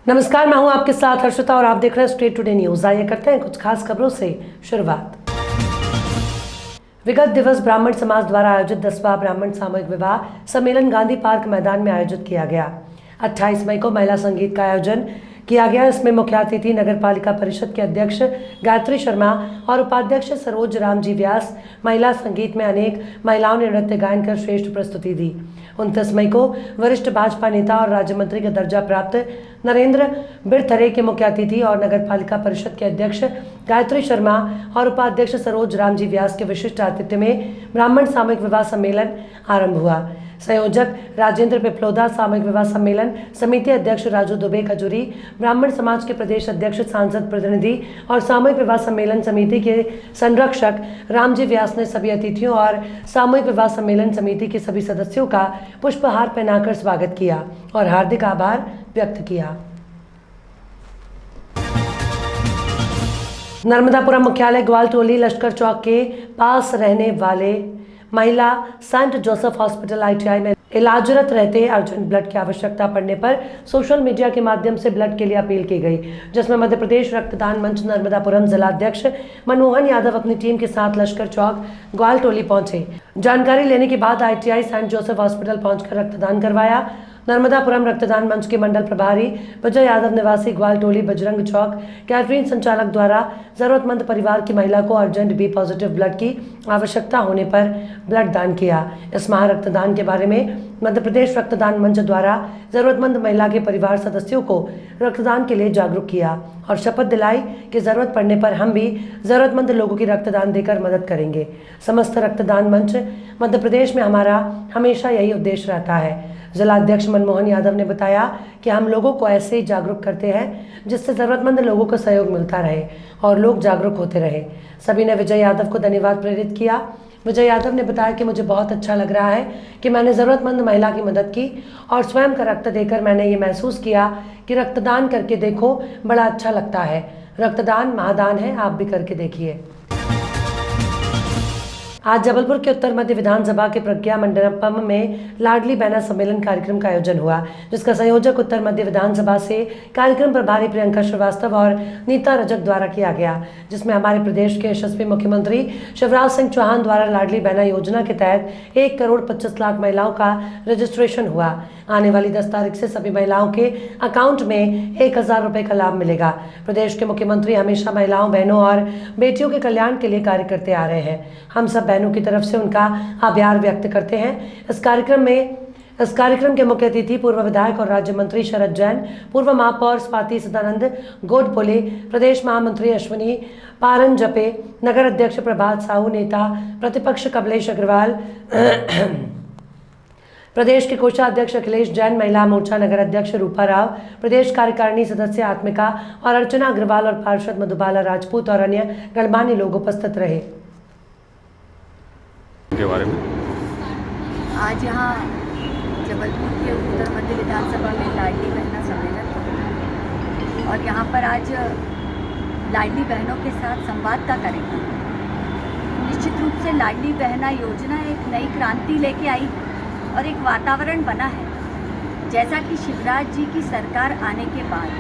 नमस्कार, मैं हूं आपके साथ हर्षिता और आप देख रहे हैं स्टेट टुडे न्यूज। आइए करते हैं कुछ खास खबरों से शुरुआत। विगत दिवस ब्राह्मण समाज द्वारा आयोजित 10वां ब्राह्मण सामूहिक विवाह सम्मेलन गांधी पार्क मैदान में आयोजित किया गया। 28 मई को महिला संगीत का आयोजन किया गया। इसमें मुख्य अतिथि नगर पालिका परिषद के अध्यक्ष गायत्री शर्मा और उपाध्यक्ष सरोज रामजी व्यास। महिला संगीत में अनेक महिलाओं ने नृत्य गायन कर श्रेष्ठ प्रस्तुति दी। 29 मई को वरिष्ठ भाजपा नेता और राज्य मंत्री का दर्जा प्राप्त नरेंद्र बिरथरे के मुख्य अतिथि और नगर पालिका परिषद के अध्यक्ष गायत्री शर्मा और उपाध्यक्ष सरोज रामजी व्यास के विशिष्ट आतिथ्य में ब्राह्मण सामूहिक विवाह सम्मेलन आरंभ हुआ। संयोजक राजेंद्र पिपलोदा, सामूहिक विवाह सम्मेलन समिति अध्यक्ष राजू दुबे खजूरी, ब्राह्मण समाज के प्रदेश अध्यक्ष, सांसद प्रतिनिधि और सामूहिक विवाह सम्मेलन समिति के संरक्षक रामजी व्यास ने सभी अतिथियों और सामूहिक विवाह सम्मेलन समिति के सभी सदस्यों का पुष्पहार पहनाकर स्वागत किया और हार्दिक आभार व्यक्त किया। नर्मदापुरम मुख्यालय ग्वालटोली लश्कर चौक के पास रहने वाले महिला सेंट जोसेफ हॉस्पिटल ITI में इलाजरत रहते अर्जेंट ब्लड की आवश्यकता पड़ने पर सोशल मीडिया के माध्यम से ब्लड के लिए अपील की गई, जिसमें मध्य प्रदेश रक्तदान मंच नर्मदापुरम जिलाध्यक्ष मनमोहन यादव अपनी टीम के साथ लश्कर चौक ग्वालटोली पहुंचे। जानकारी लेने के बाद ITI सेंट जोसेफ हॉस्पिटल पहुंचकर रक्तदान करवाया। नर्मदापुरम रक्तदान मंच के मंडल प्रभारी विजय यादव निवासी ग्वालटोली बजरंग चौक कैटरिंग संचालक द्वारा जरूरतमंद परिवार की महिला को अर्जेंट B पॉजिटिव ब्लड की आवश्यकता होने पर ब्लड दान किया। इस माह रक्तदान के बारे में मध्य प्रदेश रक्तदान मंच द्वारा जरूरतमंद महिला के परिवार सदस्यों को रक्तदान के लिए जागरूक किया और शपथ दिलाई कि जरूरत पड़ने पर हम भी जरूरतमंद लोगों की रक्तदान देकर मदद करेंगे। समस्त रक्तदान मंच मध्य प्रदेश में हमारा हमेशा यही उद्देश्य रहता है। जिलाध्यक्ष मनमोहन यादव ने बताया कि हम लोगों को ऐसे ही जागरूक करते हैं जिससे जरूरतमंद लोगों को सहयोग मिलता रहे और लोग जागरूक होते रहे। सभी ने विजय यादव को धन्यवाद प्रेरित किया। विजय यादव ने बताया कि मुझे बहुत अच्छा लग रहा है कि मैंने ज़रूरतमंद महिला की मदद की और स्वयं का रक्त देकर मैंने ये महसूस किया कि रक्तदान करके देखो, बड़ा अच्छा लगता है। रक्तदान महादान है, आप भी करके देखिए। आज जबलपुर के उत्तर मध्य विधानसभा के प्रज्ञा मंडपम में लाडली बहना सम्मेलन कार्यक्रम का आयोजन हुआ, जिसका संयोजक उत्तर मध्य विधानसभा से कार्यक्रम प्रभारी प्रियंका श्रीवास्तव और नीता रजक द्वारा किया गया, जिसमें हमारे प्रदेश के यशस्वी मुख्यमंत्री शिवराज सिंह चौहान द्वारा लाडली बहना योजना के तहत 1 करोड़ 25 लाख महिलाओं का रजिस्ट्रेशन हुआ। आने वाली 10 तारीख से सभी महिलाओं के अकाउंट में 1000 रुपये का लाभ मिलेगा। प्रदेश के मुख्यमंत्री हमेशा महिलाओं, बहनों और बेटियों के कल्याण के लिए कार्य करते आ रहे हैं। हम सब बहनों की तरफ से उनका आभार व्यक्त करते हैं। इस कार्यक्रम के मुख्य अतिथि पूर्व विधायक और राज्य मंत्री शरद जैन, पूर्व महापौर स्वाति सदानंद गोडबोले, प्रदेश महामंत्री अश्विनी पारंजपे, नगर अध्यक्ष प्रभात साहू, नेता प्रतिपक्ष कमलेश अग्रवाल, प्रदेश के कोषाध्यक्ष अखिलेश जैन, महिला मोर्चा नगर अध्यक्ष रूपा राव, प्रदेश कार्यकारिणी सदस्य आत्मिका और अर्चना अग्रवाल और पार्षद मधुबाला राजपूत और अन्य गणमान्य लोग उपस्थित रहे। के बारे में आज यहाँ जबलपुर के उत्तर मध्य विधानसभा में लाडली बहना सम्मेलन और यहाँ पर आज लाडली बहनों के साथ संवाद का कार्यक्रम। निश्चित रूप से लाडली बहना योजना एक नई क्रांति लेके आई और एक वातावरण बना है। जैसा कि शिवराज जी की सरकार आने के बाद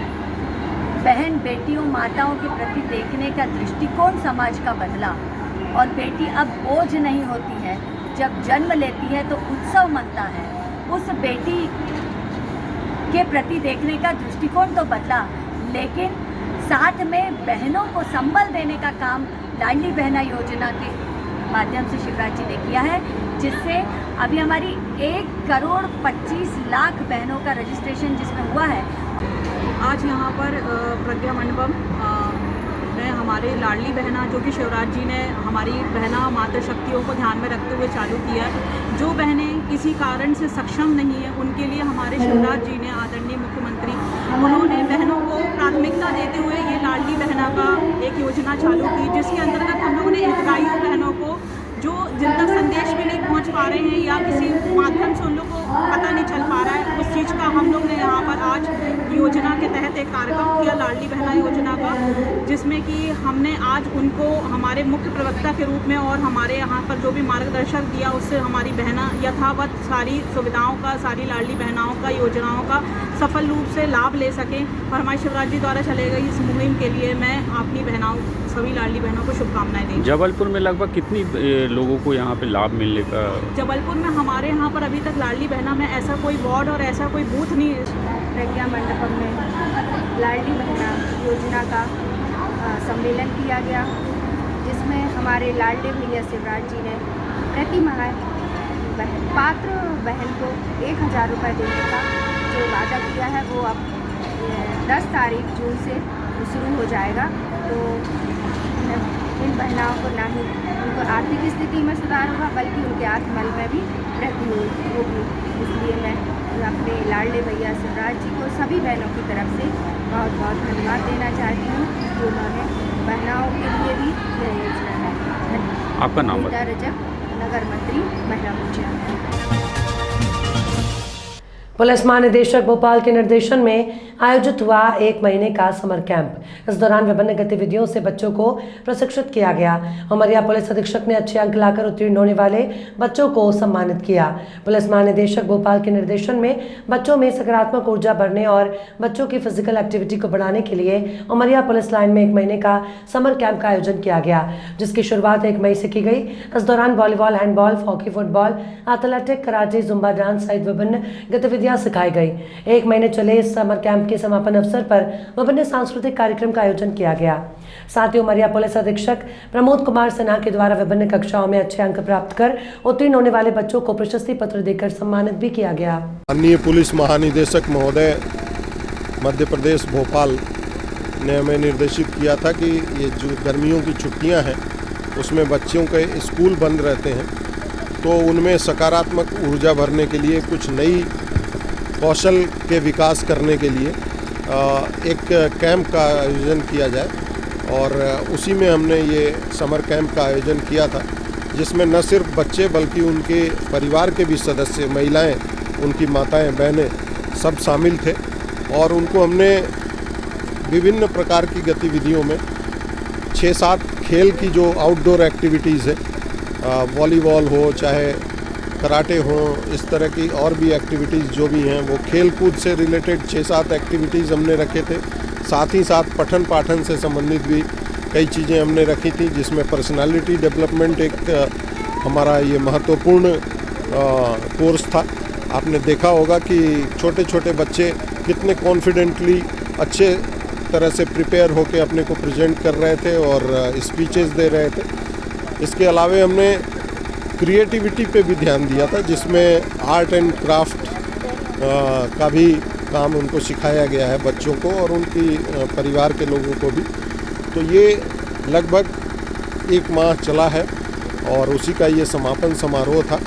बहन बेटियों माताओं के प्रति देखने का दृष्टिकोण समाज का बदला और बेटी अब बोझ नहीं होती है। जब जन्म लेती है तो उत्सव मनता है। उस बेटी के प्रति देखने का दृष्टिकोण तो बदला, लेकिन साथ में बहनों को संबल देने का काम लाडली बहना योजना के माध्यम से शिवराज जी ने किया है, जिससे अभी हमारी 1 करोड़ 25 लाख बहनों का रजिस्ट्रेशन जिसमें हुआ है। आज यहाँ पर प्रज्ञा मंडपम में हमारे लाडली बहना, जो कि शिवराज जी ने हमारी बहना मातृशक्तियों को ध्यान में रखते हुए चालू किया, जो बहनें किसी कारण से सक्षम नहीं है उनके लिए हमारे शिवराज जी ने, आदरणीय मुख्यमंत्री, उन्होंने बहनों को प्राथमिकता देते हुए ये लाडली बहना का एक योजना चालू की, जिसके अंतर्गत हम लोगों ने हितग्राही बहनों को, जो जिन तक संदेश भी नहीं पहुंच पा रहे हैं या किसी माध्यम से उन लोग को पता नहीं चल पा रहा है। उस चीज़ का हम लोग ने यहाँ पर आज योजना के तहत एक कार्यक्रम किया, लाडली बहना योजना का, जिसमें कि हमने आज उनको हमारे मुख्य प्रवक्ता के रूप में और हमारे यहाँ पर जो भी मार्गदर्शक दिया, उससे हमारी बहना यथावत सारी सुविधाओं का, सारी लाडली बहनाओं का, योजनाओं का सफल रूप से लाभ ले सकें। और हमारे शिवराज जी द्वारा चले गई इस मुहिम के लिए मैं अपनी बहनाओं, सभी लाडली बहनों को शुभकामनाएं देंगी। जबलपुर में लगभग कितनी लोगों को यहाँ पे लाभ मिलने का? जबलपुर में हमारे यहाँ पर अभी तक लाडली बहना में ऐसा कोई वार्ड और ऐसा कोई बूथ नहीं है। प्रज्ञा मंडपम में लाडली बहना योजना का सम्मेलन किया गया, जिसमें हमारे लाडले भैया शिवराज जी ने प्रति माह पात्र बहन को 1000 रुपये देने का जो वादा किया है, वो अब 10 तारीख जून से शुरू हो जाएगा। तो इन बहनाओं को ना ही उनको आर्थिक स्थिति में सुधार होगा, बल्कि उनके आत्मबल में भी वृद्धि होगी। इसलिए मैं अपने लाडले भैया शिवराज जी को सभी बहनों की तरफ से बहुत बहुत धन्यवाद देना चाहती हूँ कि उन्होंने बहनाओं के लिए भी यह योजना है। आपका नाम रीता रजक, नगर मंत्री, महिला मोर्चा। पुलिस महानिदेशक भोपाल के निर्देशन में आयोजित हुआ 1 महीने का समर कैंप। इस दौरान विभिन्न गतिविधियों से बच्चों को प्रशिक्षित किया गया। उमरिया पुलिस अधीक्षक ने अच्छे अंक लाकर उत्तीर्ण होने वाले बच्चों को सम्मानित किया। पुलिस महानिदेशक भोपाल के निर्देशन में बच्चों में सकारात्मक ऊर्जा भरने और बच्चों की फिजिकल एक्टिविटी को बढ़ाने के लिए उमरिया पुलिस लाइन में 1 महीने का समर कैंप का आयोजन किया गया, जिसकी शुरुआत 1 मई से की गई। इस दौरान volleyball, handball, hockey, football, athletic, karate, Zumba dance सहित विभिन्न गतिविधियां सिखाई गई। 1 महीने चले इस समर कैंप के समापन अवसर पर विभिन्न सांस्कृतिक कार्यक्रम का आयोजन किया गया। साथ ही उमरिया पुलिस अधीक्षक प्रमोद कुमार सिन्हा के द्वारा विभिन्न कक्षाओं में अच्छे अंक प्राप्त कर उत्तीर्ण होने वाले बच्चों को प्रशस्ति पत्र देकर सम्मानित भी किया गया। माननीय पुलिस महानिदेशक महोदय मध्य प्रदेश भोपाल ने हमें निर्देशित किया था कि ये जो गर्मियों की छुट्टियां हैं उसमें बच्चों के स्कूल बंद रहते हैं, तो उनमें सकारात्मक ऊर्जा भरने के लिए कुछ नई कौशल के विकास करने के लिए एक कैंप का आयोजन किया जाए। और उसी में हमने ये समर कैंप का आयोजन किया था, जिसमें न सिर्फ बच्चे बल्कि उनके परिवार के भी सदस्य, महिलाएं, उनकी माताएं, बहनें सब शामिल थे। और उनको हमने विभिन्न प्रकार की गतिविधियों में 6-7 खेल की जो आउटडोर एक्टिविटीज़ है, वॉलीबॉल हो चाहे कराटे हो, इस तरह की और भी एक्टिविटीज़ जो भी हैं वो खेल कूद से रिलेटेड 6-7 एक्टिविटीज़ हमने रखे थे। साथ ही साथ पठन पाठन से संबंधित भी कई चीज़ें हमने रखी थी, जिसमें पर्सनालिटी डेवलपमेंट एक हमारा ये महत्वपूर्ण कोर्स था। आपने देखा होगा कि छोटे छोटे बच्चे कितने कॉन्फिडेंटली अच्छे तरह से प्रिपेयर होकर अपने को प्रेजेंट कर रहे थे और स्पीचेस दे रहे थे। इसके अलावा हमने क्रिएटिविटी पे भी ध्यान दिया था, जिसमें आर्ट एंड क्राफ्ट का भी काम उनको सिखाया गया है बच्चों को और उनकी परिवार के लोगों को भी। तो ये लगभग 1 माह चला है और उसी का ये समापन समारोह था,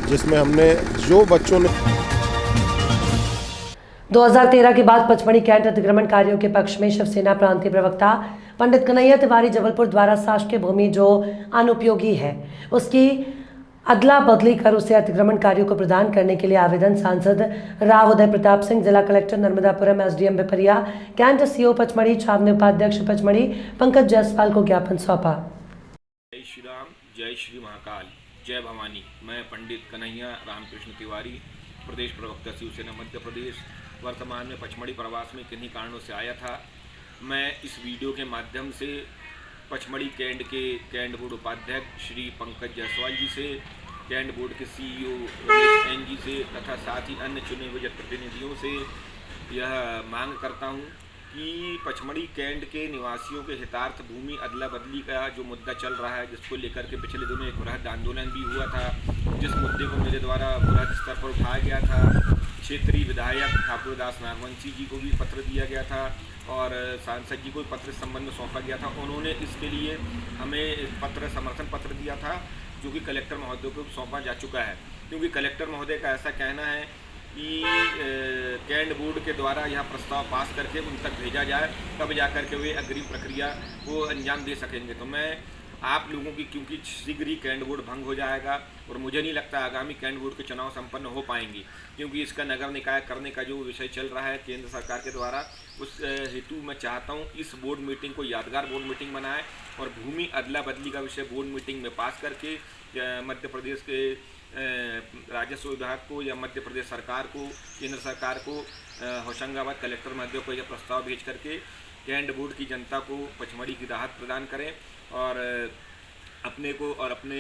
जिसमें हमने जो बच्चों ने 2013 के बाद पचमढ़ी कैंट अतिक्रमणकारियों के पक्ष में शिवसेना प्रांतीय प्रवक्ता पंडित कन्हैया तिवारी जबलपुर द्वारा शासकीय भूमि जो अनुपयोगी है उसकी अदला बदली कर उसे अतिक्रमणकारियों को प्रदान करने के लिए आवेदन सांसद राव उदय प्रताप सिंह, जिला collector Narmadapuram, SDM Pipariya, cantt CO Pachmarhi, छावनी उपाध्यक्ष पचमढ़ी पंकज जायसवाल को ज्ञापन सौंपा। जय श्री राम, जय श्री महाकाल, जय भवानी। मैं पंडित कन्हैया रामकृष्ण तिवारी, प्रदेश प्रवक्ता शिवसेना मध्य प्रदेश, वर्तमान में पचमढ़ी प्रवास में किन्हीं कारणों से आया था। मैं इस वीडियो के माध्यम से पचमढ़ी कैंट के कैंट बोर्ड उपाध्यक्ष श्री पंकज जायसवाल जी से, कैंट बोर्ड के सीईओ रमेश एन जी से तथा साथ ही अन्य चुने हुए जनप्रतिनिधियों से यह मांग करता हूं कि पचमढ़ी कैंट के निवासियों के हितार्थ भूमि अदला बदली का जो मुद्दा चल रहा है, जिसको लेकर के पिछले दिनों एक बृहद आंदोलन भी हुआ था, जिस मुद्दे को मेरे द्वारा बृहद स्तर पर उठाया गया था। क्षेत्रीय विधायक ठाकुर दास नागवंशी जी को भी पत्र दिया गया था और सांसद जी को पत्र संबंध में सौंपा गया था। उन्होंने इसके लिए हमें पत्र समर्थन पत्र दिया था, जो कि कलेक्टर महोदय को सौंपा जा चुका है, क्योंकि कलेक्टर महोदय का ऐसा कहना है कि कैंट बोर्ड के द्वारा यह प्रस्ताव पास करके उन तक भेजा जाए, तब जाकर के वे अग्रिम प्रक्रिया को अंजाम दे सकेंगे। तो मैं आप लोगों की, क्योंकि शीघ्र ही कैंट बोर्ड भंग हो जाएगा और मुझे नहीं लगता आगामी कैंट बोर्ड के चुनाव संपन्न हो पाएंगे, क्योंकि इसका नगर निकाय करने का जो विषय चल रहा है केंद्र सरकार के द्वारा, उस हेतु मैं चाहता हूँ इस बोर्ड मीटिंग को यादगार बोर्ड मीटिंग बनाएं और भूमि अदला बदली का विषय बोर्ड मीटिंग में पास करके मध्य प्रदेश के राजस्व विभाग को या मध्य प्रदेश सरकार को, केंद्र सरकार को, होशंगाबाद कलेक्टर महोदय को यह प्रस्ताव भेज करके कैंट बोर्ड की जनता को पचमढ़ी की राहत प्रदान करें और अपने को और अपने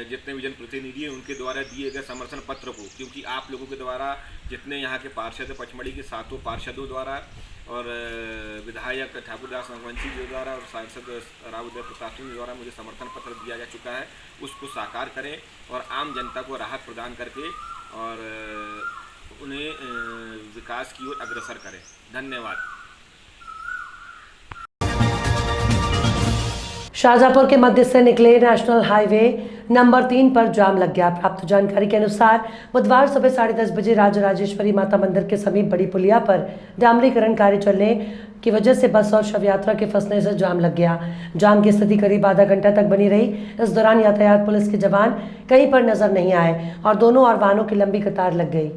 जितने भी जनप्रतिनिधि हैं उनके द्वारा दिए गए समर्थन पत्र को, क्योंकि आप लोगों के द्वारा जितने यहाँ के पार्षद पचमढ़ी के 7 पार्षदों द्वारा और विधायक ठाकुरदास रघुवंशी जी द्वारा और सांसद राव उदय प्रताप सिंह द्वारा मुझे समर्थन पत्र दिया जा चुका है, उसको साकार करें और आम जनता को राहत प्रदान करके और उन्हें विकास की ओर अग्रसर करें। धन्यवाद। शाहजहांपुर के मध्य से निकले नेशनल हाईवे नंबर 3 पर जाम लग गया। प्राप्त जानकारी के अनुसार बुधवार सुबह 10:30 बजे राजराजेश्वरी माता मंदिर के समीप बड़ी पुलिया पर डामरीकरण कार्य चलने की वजह से बस और शव यात्रा के फंसने से जाम लग गया। जाम की स्थिति करीब आधा घंटा तक बनी रही। इस दौरान यातायात पुलिस के जवान कहीं पर नजर नहीं आए और दोनों ओर वाहनों की लंबी कतार लग गई।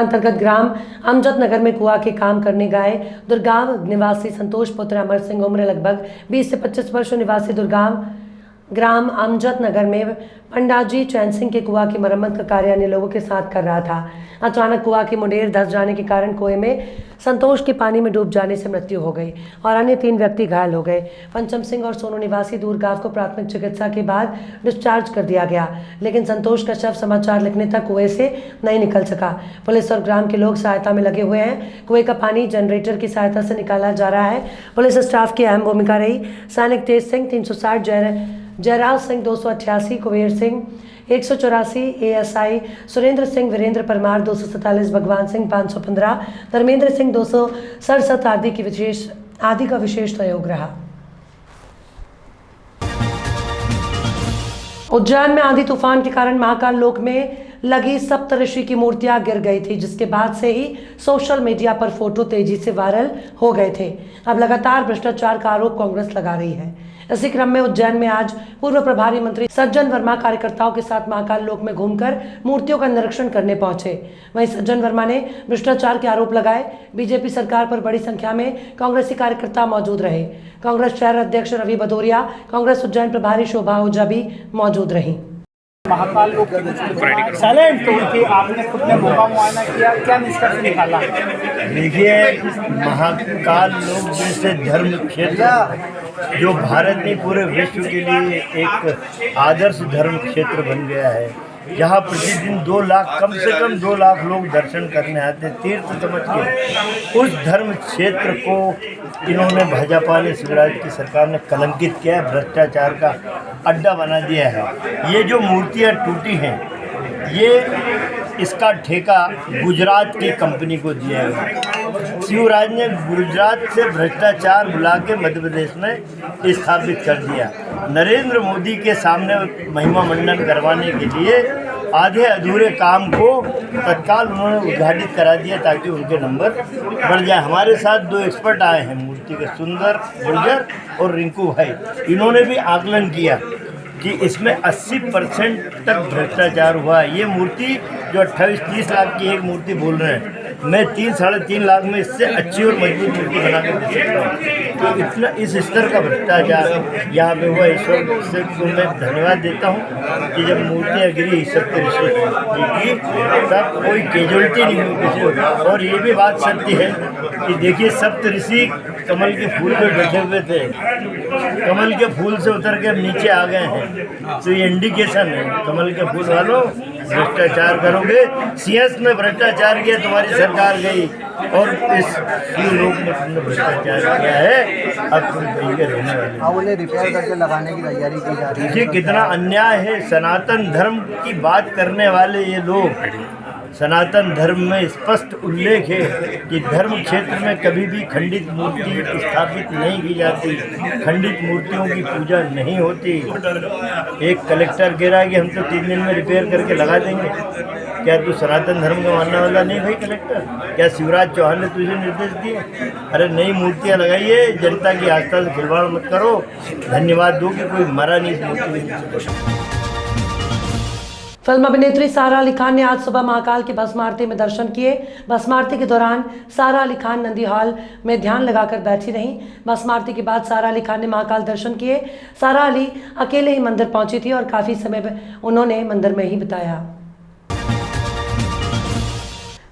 अंतर्गत ग्राम अमजद नगर में कुआ के काम करने गए दुर्गांव निवासी संतोष पुत्र अमर सिंह उम्र लगभग 20 से 25 वर्षों निवासी दुर्गांव ग्राम अमजद नगर में पंडाजी चैन सिंह के कुआ की मरम्मत का कार्य अन्य लोगों के साथ कर रहा था। अचानक कुआ की मुंडेर धंस जाने के कारण कुएं में संतोष के पानी में डूब जाने से मृत्यु हो गई और अन्य 3 व्यक्ति घायल हो गए। पंचम सिंह और सोनू निवासी दूरगांव को प्राथमिक चिकित्सा के बाद डिस्चार्ज कर दिया गया, लेकिन संतोष का शव समाचार लिखने तक कुएं से नहीं निकल सका। पुलिस और ग्राम के लोग सहायता में लगे हुए हैं। कुएं का पानी जनरेटर की सहायता से निकाला जा रहा है। पुलिस स्टाफ की अहम भूमिका रही। सैनिक तेज सिंह 360, जयराज सिंह 288, कुबेर सिंह 184, एएसआई सुरेंद्र सिंह, वीरेंद्र परमार 247, भगवान सिंह 515, धर्मेंद्र सिंह 267 आदि का विशेष सहयोग रहा। उज्जैन में आंधी तूफान के कारण महाकाल लोक में लगी सप्तऋषि की मूर्तियां गिर गई थी, जिसके बाद से ही सोशल मीडिया पर फोटो तेजी से वायरल हो गए थे। अब लगातार भ्रष्टाचार का आरोप कांग्रेस लगा रही है। इसी क्रम में उज्जैन में आज पूर्व प्रभारी मंत्री सज्जन वर्मा कार्यकर्ताओं के साथ महाकाल लोक में घूमकर मूर्तियों का निरीक्षण करने पहुंचे। वहीं सज्जन वर्मा ने भ्रष्टाचार के आरोप लगाए। बीजेपी सरकार पर बड़ी संख्या में कांग्रेसी कार्यकर्ता मौजूद रहे। कांग्रेस शहर अध्यक्ष रवि भदौरिया, कांग्रेस उज्जैन प्रभारी शोभा ओझा भी मौजूद रही। महाकाल लोक साइलेंट तो उनकी आपने खुद ने मौका मुआयना किया, क्या निष्कर्ष निकाला? देखिए, महाकाल लोक जैसे धर्म क्षेत्र जो भारत में पूरे विश्व के लिए एक आदर्श धर्म क्षेत्र बन गया है, जहाँ प्रतिदिन 2 लाख, कम से कम 2 लाख लोग दर्शन करने आते हैं तीर्थ समझ के, उस धर्म क्षेत्र को इन्होंने भाजपा ने, शिवराज की सरकार ने कलंकित किया है, भ्रष्टाचार का अड्डा बना दिया है। ये जो मूर्तियाँ टूटी हैं, ये इसका ठेका गुजरात की कंपनी को दिया है। शिवराज ने गुजरात से भ्रष्टाचार बुला के मध्य प्रदेश में स्थापित कर दिया। नरेंद्र मोदी के सामने महिमा मंडन करवाने के लिए आधे अधूरे काम को तत्काल उन्होंने उद्घाटित करा दिया ताकि उनके नंबर बढ़ जाए। हमारे साथ 2 एक्सपर्ट आए हैं मूर्ति के, सुंदर गुर्जर और रिंकू भाई। इन्होंने भी आकलन किया कि इसमें 80% तक भ्रष्टाचार हुआ है। ये मूर्ति जो 28-30 लाख की एक मूर्ति बोल रहे हैं, मैं 3-3.5 लाख में इससे अच्छी और मजबूत मूर्ति बना कर दे सकता हूँ। तो इतना इस स्तर का भ्रष्टाचार यहाँ पे हुआ। ईश्वर से को मैं धन्यवाद देता हूँ कि जब मूर्तियाँ गिरी सप्तऋषि जी की, तब कोई कैजुअलिटी नहीं हुई किसी को। और ये भी बात सत्य है कि देखिए, सप्तऋषि कमल के फूल पे बैठे हुए थे, कमल के फूल से उतर के अब नीचे आ गए हैं। तो ये इंडिकेशन है, कमल के फूल वालों भ्रष्टाचार करोगे। सीएस में भ्रष्टाचार किया, तुम्हारी सरकार गई, और इस लोग में तुमने भ्रष्टाचार किया है, अब तुम कहीं के रहने वाले। उन्हें रिपेयर करके लगाने की तैयारी की जा रही है। देखिए कितना अन्याय है। सनातन धर्म की बात करने वाले ये लोग, सनातन धर्म में स्पष्ट उल्लेख है कि धर्म क्षेत्र में कभी भी खंडित मूर्ति स्थापित नहीं की जाती, खंडित मूर्तियों की पूजा नहीं होती। एक कलेक्टर कह रहा है कि हम तो 3 दिन में रिपेयर करके लगा देंगे। क्या तू सनातन धर्म का मानने वाला नहीं भाई कलेक्टर? क्या शिवराज चौहान ने तुझे निर्देश दिए? अरे नई मूर्तियाँ लगाइए, जनता की आस्था से खिलवाड़ मत करो। धन्यवाद दो कि कोई मरा नहीं इस मूर्ति। फिल्म अभिनेत्री सारा अली खान ने आज सुबह महाकाल की भस्म आरती में दर्शन किए। भस्म आरती के दौरान सारा अली खान नंदी हॉल में ध्यान लगाकर बैठी रहीं। भस्म आरती के बाद सारा अली खान ने महाकाल दर्शन किए। सारा अली अकेले ही मंदिर पहुंची थी और काफी समय उन्होंने मंदिर में ही बिताया।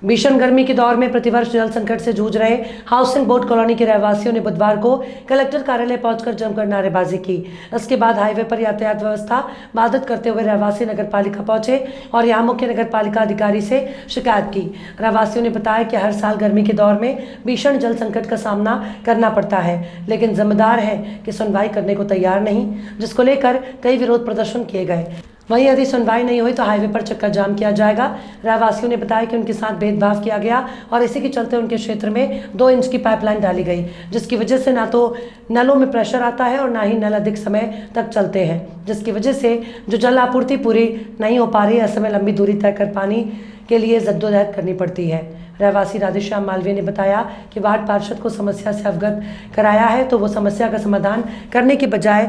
भीषण गर्मी के दौर में प्रतिवर्ष जल संकट से जूझ रहे हाउसिंग बोर्ड कॉलोनी के रहवासियों ने बुधवार को कलेक्टर कार्यालय पहुंचकर जमकर नारेबाजी की। इसके बाद हाईवे पर यातायात व्यवस्था बाधित करते हुए रहवासी नगरपालिका पहुंचे और यहां मुख्य नगरपालिका अधिकारी से शिकायत की। रहवासियों ने बताया कि हर साल गर्मी के दौर में भीषण जल संकट का सामना करना पड़ता है, लेकिन जिम्मेदार है कि सुनवाई करने को तैयार नहीं, जिसको लेकर कई विरोध प्रदर्शन किए गए। वहीं यदि सुनवाई नहीं हुई तो हाईवे पर चक्का जाम किया जाएगा। रहवासियों ने बताया कि उनके साथ भेदभाव किया गया और इसी के चलते उनके क्षेत्र में 2 इंच की पाइपलाइन डाली गई, जिसकी वजह से ना तो नलों में प्रेशर आता है और ना ही नल अधिक समय तक चलते हैं, जिसकी वजह से जो जल आपूर्ति पूरी नहीं हो पा रही है, ऐसे में लंबी दूरी तय कर पानी के लिए जद्दोजहद करनी पड़ती है। रहवासी राधेश्याम मालवीय ने बताया कि वार्ड पार्षद को समस्या से अवगत कराया है तो वो समस्या का समाधान करने के बजाय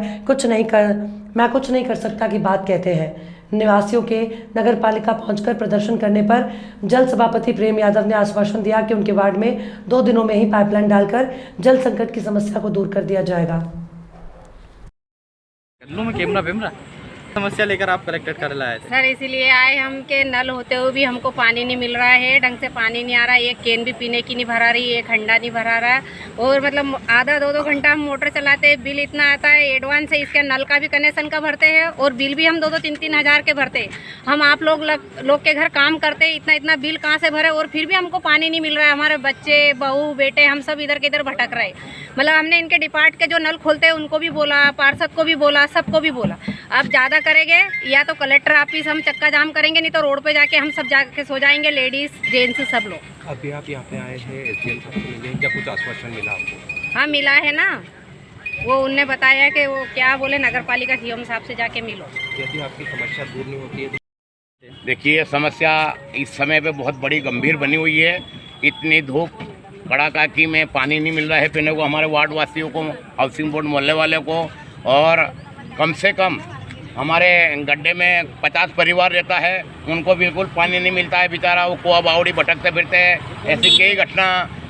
मैं कुछ नहीं कर सकता की बात कहते हैं। निवासियों के नगरपालिका पहुंचकर प्रदर्शन करने पर जल सभापति प्रेम यादव ने आश्वासन दिया कि उनके वार्ड में 2 दिनों में ही पाइपलाइन डालकर जल संकट की समस्या को दूर कर दिया जाएगा। समस्या लेकर आप कलेक्टर कार्यालय आए थे? सर इसीलिए आए हम के नल होते हुए भी हमको पानी नहीं मिल रहा है, ढंग से पानी नहीं आ रहा है। एक केन भी पीने की नहीं भरा रही, एक हंडा नहीं भरा रहा है और मतलब आधा 2-2 घंटा हम मोटर चलाते हैं, बिल इतना आता है। एडवांस है, इसके नल का भी कनेक्शन का भरते हैं और बिल भी हम 2-2 3-3 हज़ार के भरते हैं। हम आप लोग के घर काम करते हैं, इतना बिल कहाँ से भरे और फिर भी हमको पानी नहीं मिल रहा है। हमारे बच्चे बहू बेटे हम सब इधर के इधर भटक रहे। मतलब हमने इनके डिपार्ट के जो नल खोलते हैं उनको भी बोला, पार्षद को भी बोला, सबको भी बोला। अब ज़्यादा करेंगे या तो कलेक्टर ऑफिस हम चक्का जाम करेंगे, नहीं तो रोड पे जाके हम सब जाके सो जाएंगे, लेडीज जेंट्स सब लोग। अभी आप यहाँ पे आए थे, एसडीएम साहब से मिले, क्या कुछ आश्वासन मिला आपको? हाँ मिला है ना, वो उनने बताया कि वो क्या बोले नगरपालिका सीएम साहब से जाके मिलो। यदि आपकी समस्या दूर नहीं होती है तो देखिए, समस्या इस समय पे बहुत बड़ी गंभीर बनी हुई है। इतनी धूप कड़ाका की में पानी नहीं मिल रहा है पीने को हमारे वार्ड वासियों को, हाउसिंग बोर्ड मोहल्ले वाले को, और कम से कम हमारे गड्ढे में 50 परिवार रहता है, उनको बिल्कुल पानी नहीं मिलता है। बेचारा वो कुआ बावड़ी भटकते फिरते हैं। ऐसी कई घटना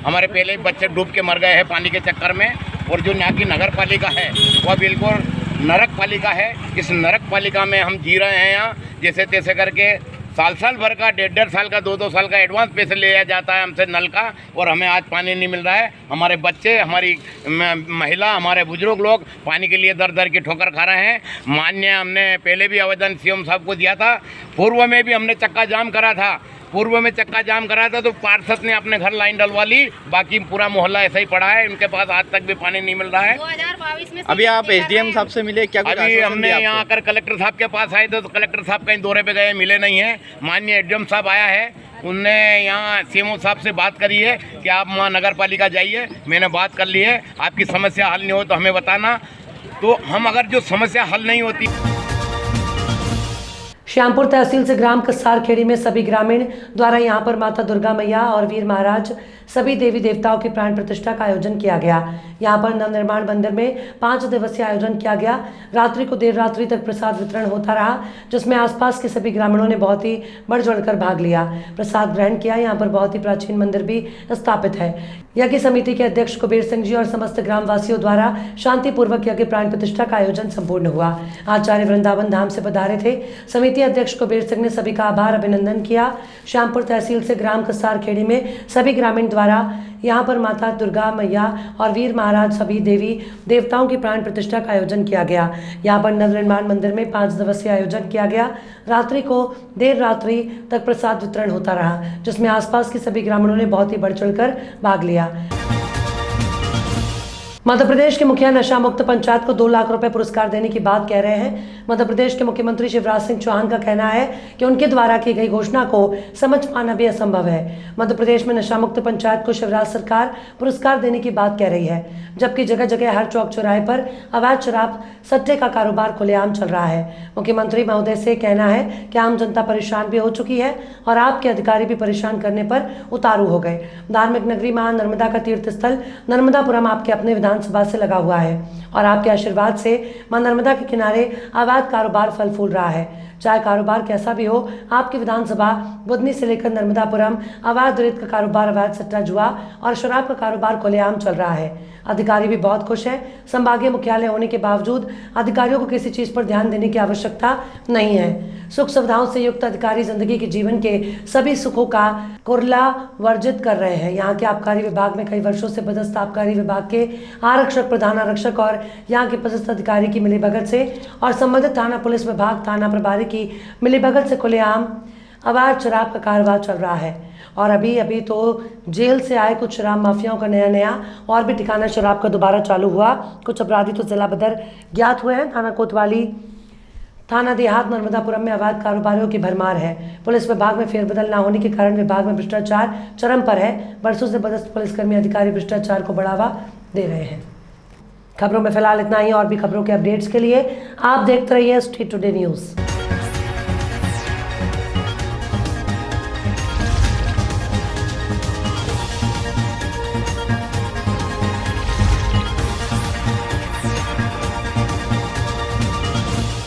हमारे पहले ही बच्चे डूब के मर गए हैं पानी के चक्कर में। और जो यहाँ की नगर पालिका है वह बिल्कुल नरक पालिका है। इस नरक पालिका में हम जी रहे हैं। यहाँ जैसे तैसे करके साल भर का 1.5 साल का 2-2 साल का एडवांस पैसे लिया जाता है हमसे नल का, और हमें आज पानी नहीं मिल रहा है। हमारे बच्चे, हमारी महिला, हमारे बुजुर्ग लोग पानी के लिए दर दर की ठोकर खा रहे हैं। मान्य हमने पहले भी आवेदन सीएम साहब को दिया था, पूर्व में भी हमने चक्का जाम करा था। तो पार्षद ने अपने घर लाइन डलवा ली, बाकी पूरा मोहल्ला ऐसा ही पड़ा है। उनके पास आज तक भी पानी नहीं मिल रहा है। 2022 में अभी आप एसडीएम साहब से मिले, क्या? अभी हमने यहाँ आकर कलेक्टर साहब के पास आए थे तो कलेक्टर साहब कहीं दौरे पे गए, मिले नहीं हैं। माननीय एसडीएम साहब आया है, उनने यहाँ सीएमओ साहब से बात करी है कि आप वहाँ नगर पालिका जाइए। मैंने बात कर ली है, आपकी समस्या हल नहीं हो तो हमें बताना। तो हम अगर जो समस्या हल नहीं होती। श्यामपुर तहसील से ग्राम कसार खेड़ी में सभी ग्रामीण द्वारा यहां पर माता दुर्गा मैया और वीर महाराज सभी देवी देवताओं की प्राण प्रतिष्ठा का आयोजन किया गया। यहां पर नवनिर्माण मंदिर में 5 दिवसीय आयोजन किया गया। रात्रि को देर रात्रि तक प्रसाद वितरण होता रहा, जिसमें आसपास के सभी ग्रामीणों ने बहुत ही बढ़ चढ़कर भाग लिया, प्रसाद ग्रहण किया। यहाँ पर बहुत ही प्राचीन मंदिर भी स्थापित है। यज्ञ समिति के अध्यक्ष कुबेर सिंह जी और समस्त ग्रामवासियों द्वारा शांतिपूर्वक यज्ञ प्राण प्रतिष्ठा का आयोजन संपूर्ण हुआ। आचार्य वृंदावन धाम से पधारे थे। समिति अध्यक्ष कुबेर सिंह ने सभी का आभार अभिनंदन किया। श्यामपुर तहसील से ग्राम कसार खेड़ी में सभी ग्रामीण द्वारा यहाँ पर माता दुर्गा मैया और वीर महाराज सभी देवी देवताओं की प्राण प्रतिष्ठा का आयोजन किया गया। यहाँ पर नवनिर्माण मंदिर में 5 दिवसीय आयोजन किया गया। रात्रि को देर रात्रि तक प्रसाद वितरण होता रहा, जिसमें आसपास के सभी ग्रामीणों ने बहुत ही बढ़ चढ़कर भाग लिया। मध्य प्रदेश के मुखिया नशा मुक्त पंचायत को 2 लाख रुपए पुरस्कार देने की बात कह रहे हैं। मध्य प्रदेश के मुख्यमंत्री शिवराज सिंह चौहान का कहना है कि उनके द्वारा की गई घोषणा को समझ पाना भी असंभव है। मध्य प्रदेश में नशा मुक्त पंचायत को शिवराज सरकार पुरस्कार देने की बात कह रही है, जबकि जगह जगह हर चौक चौराहे पर अवैध शराब सट्टे का कारोबार खुलेआम चल रहा है। मुख्यमंत्री महोदय से कहना है कि आम जनता परेशान भी हो चुकी है और आपके अधिकारी भी परेशान करने पर उतारू हो गए। धार्मिक नगरी मां नर्मदा का तीर्थ स्थल नर्मदापुरम आपके अपने विधानसभा से लगा हुआ है और आपके आशीर्वाद से मां नर्मदा के किनारे अवैध कारोबार फल फूल रहा है। चाहे कारोबार कैसा भी हो, आपकी विधानसभा बुधनी से लेकर नर्मदापुरम अवैध रेत का कारोबार, अवैध सट्टा जुआ और शराब का कारोबार खुलेआम चल रहा है। अधिकारी भी बहुत खुश हैं। संभागीय मुख्यालय होने के बावजूद अधिकारियों को किसी चीज पर ध्यान देने की आवश्यकता नहीं है। सुख सुविधाओं से युक्त अधिकारी जिंदगी के जीवन के सभी सुखों का कुरला वर्जित कर रहे हैं। यहाँ के आबकारी विभाग में कई वर्षों से पदस्थ आबकारी विभाग के आरक्षक, प्रधान आरक्षक और यहाँ के पदस्थ अधिकारी की मिलीभगत से और संबंधित थाना पुलिस विभाग, थाना प्रभारी की मिलीभगत से खुलेआम अवैध शराब का कारोबार चल रहा है। और अभी तो जेल से आए कुछ शराब माफियाओं का नया और भी ठिकाना शराब का दोबारा चालू हुआ। कुछ अपराधी तो जिला बदर ज्ञात हुए हैं। थाना कोतवाली, थाना देहात, नर्मदापुरम में अवैध कारोबारियों की भरमार है। पुलिस विभाग में फेरबदल न होने के कारण विभाग में भ्रष्टाचार चरम पर है। वर्षों से पदस्थ पुलिसकर्मी अधिकारी भ्रष्टाचार को बढ़ावा दे रहे हैं। खबरों में फिलहाल इतना ही। और भी खबरों के अपडेट्स के लिए आप देखते रहिए स्ट्रीट टुडे न्यूज़।